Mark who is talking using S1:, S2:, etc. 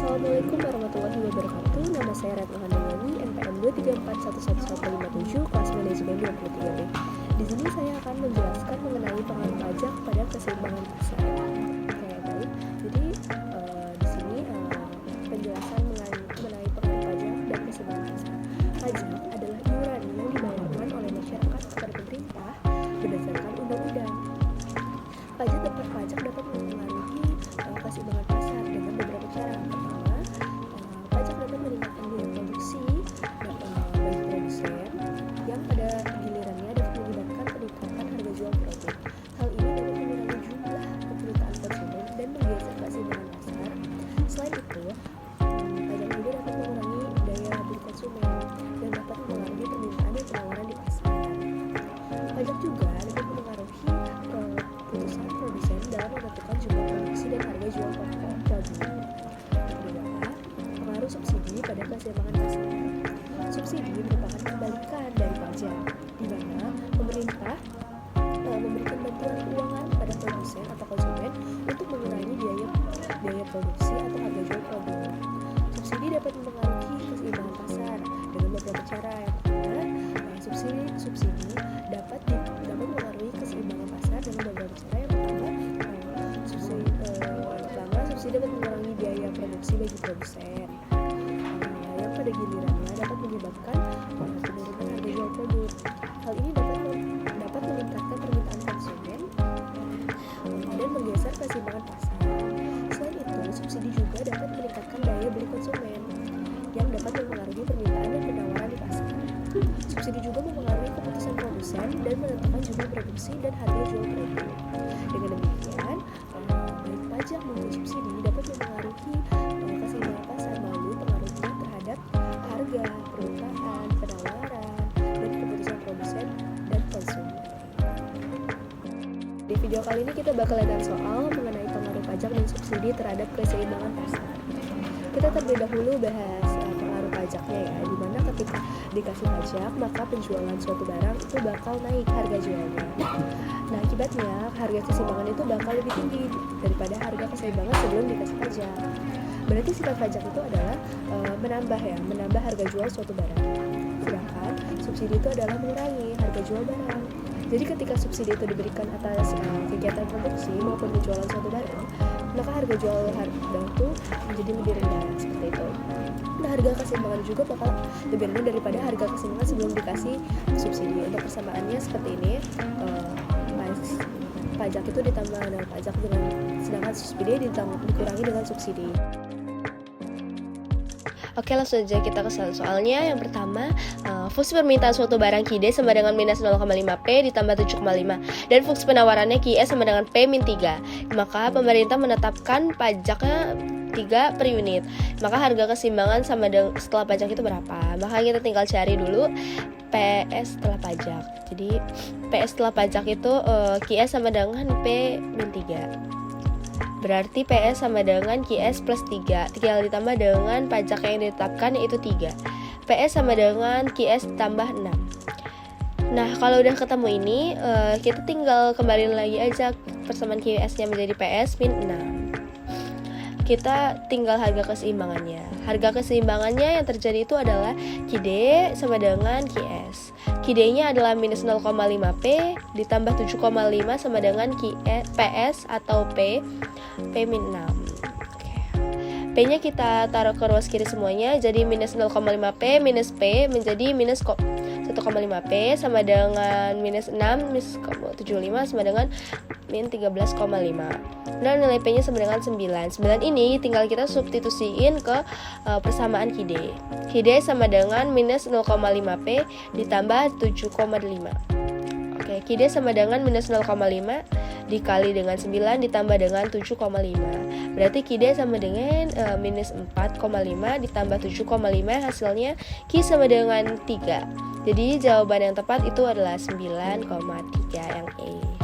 S1: Assalamualaikum warahmatullahi wabarakatuh. Nama saya Retno Handayani, NPM 234111157, kelas manajemen 23B. Di sini saya akan menjelaskan mengenai pengaruh pajak pada keseimbangan pasar. Oke, baik. Jadi di sini penjelasan mengenai pengaruh pajak dan keseimbangan pasar. Pajak adalah iuran yang dibayarkan oleh masyarakat kepada pemerintah berdasarkan undang-undang. Pajak dapat mempengaruhi keseimbangan pasar dengan beberapa cara. Pertama, pajak dapat meningkatkan biaya produksi bagi produsen yang pada gilirannya dapat menyebabkan peningkatan harga jual produk. Hal ini dapat mengurangi jumlah permintaan konsumen dan menggeser keseimbangan pasar. Selain itu, pajak juga dapat mengurangi daya beli konsumen dan dapat mempengaruhi permintaan dan penawaran di pasar. Pajak juga dapat mempengaruhi keputusan produsen dalam menentukan jumlah produksi dan harga jual produk. Kedua, pengaruh subsidi pada keseimbangan pasar. Subsidi merupakan kebalikan dari pajak, di mana pemerintah memberikan bantuan keuangan pada produsen atau konsumen untuk mengurangi biaya produksi atau harga jual produk. Subsidi dapat mempengaruhi keseimbangan pasar dengan beberapa cara. Yang pertama, subsidi dapat mempengaruhi keseimbangan pasar dengan beberapa cara. Yang pertama, subsidi dapat mengurangi biaya produksi bagi produsen, yang pada gilirannya dapat menyebabkan penurunan harga jual produk. Hal ini dapat meningkatkan permintaan konsumen dan menggeser keseimbangan pasar. Selain itu, subsidi juga dapat meningkatkan daya beli konsumen yang dapat mempengaruhi permintaan dan penawaran di pasar. Subsidi juga mempengaruhi keputusan produsen dan menentukan jumlah produksi dan harga jual produk. Dengan demikian, baik pajak maupun subsidi dapat mempengaruhi keseimbangan pasar melalui pengaruhnya terhadap harga, permintaan, penawaran, dan keputusan produsen dan konsumen. Di video kali ini kita bakal lihat soal mengenai pengaruh pajak dan subsidi terhadap keseimbangan pasar. Kita terlebih dahulu bahas pengaruh pajaknya ya, dimana ketika dikasih pajak maka penjualan suatu barang itu bakal naik harga jualnya. Nah, akibatnya harga keseimbangan itu bakal lebih tinggi daripada harga keseimbangan sebelum dikasih pajak. Berarti sifat pajak itu adalah menambah harga jual suatu barang. Sedangkan subsidi itu adalah mengurangi harga jual barang. Jadi ketika subsidi itu diberikan atas kegiatan produksi maupun penjualan suatu barang, maka harga jual barang itu menjadi lebih rendah seperti itu. Nah, harga keseimbangan juga bakal lebih rendah daripada harga keseimbangan sebelum dikasih subsidi. Untuk persamaannya seperti ini, pajak itu ditambah dengan pajak sedangkan subsidi dikurangi dengan subsidi. Oke, langsung aja kita ke soalnya. Yang pertama, fungsi permintaan suatu barang QD sama dengan minus 0,5P ditambah 7,5 dan fungsi penawarannya QS sama dengan P min 3. Maka pemerintah menetapkan pajaknya 3 per unit. Maka harga keseimbangan setelah pajak itu berapa? Maka kita tinggal cari dulu PS setelah pajak. Jadi PS setelah pajak itu QS sama dengan P min 3. Berarti PS sama dengan QS plus 3. Tinggal ditambah dengan pajak yang ditetapkan yaitu 3. PS sama dengan QS tambah 6. Nah, kalau udah ketemu ini, kita tinggal kembali lagi aja persamaan QS-nya menjadi PS min 6. Kita tinggal harga keseimbangannya. Harga keseimbangannya yang terjadi itu adalah QD sama dengan QS. QD-nya adalah minus 0,5P ditambah 7,5 sama dengan PS atau P min 6. P-nya kita taruh ke ruas kiri semuanya, jadi minus 0,5P minus P menjadi minus 1,5P sama dengan minus 6 minus 75 sama dengan min 13,5. Nah, nilai P-nya sama dengan 9. 9 ini tinggal kita substitusiin ke persamaan QD. QD sama dengan minus 0,5P ditambah 7,5. Oke, QD sama dengan minus 0,5 dikali dengan 9 ditambah dengan 7,5. Berarti QD sama dengan minus 4,5 ditambah 7,5, hasilnya Q sama dengan 3. Jadi jawaban yang tepat itu adalah 9,3 yang E.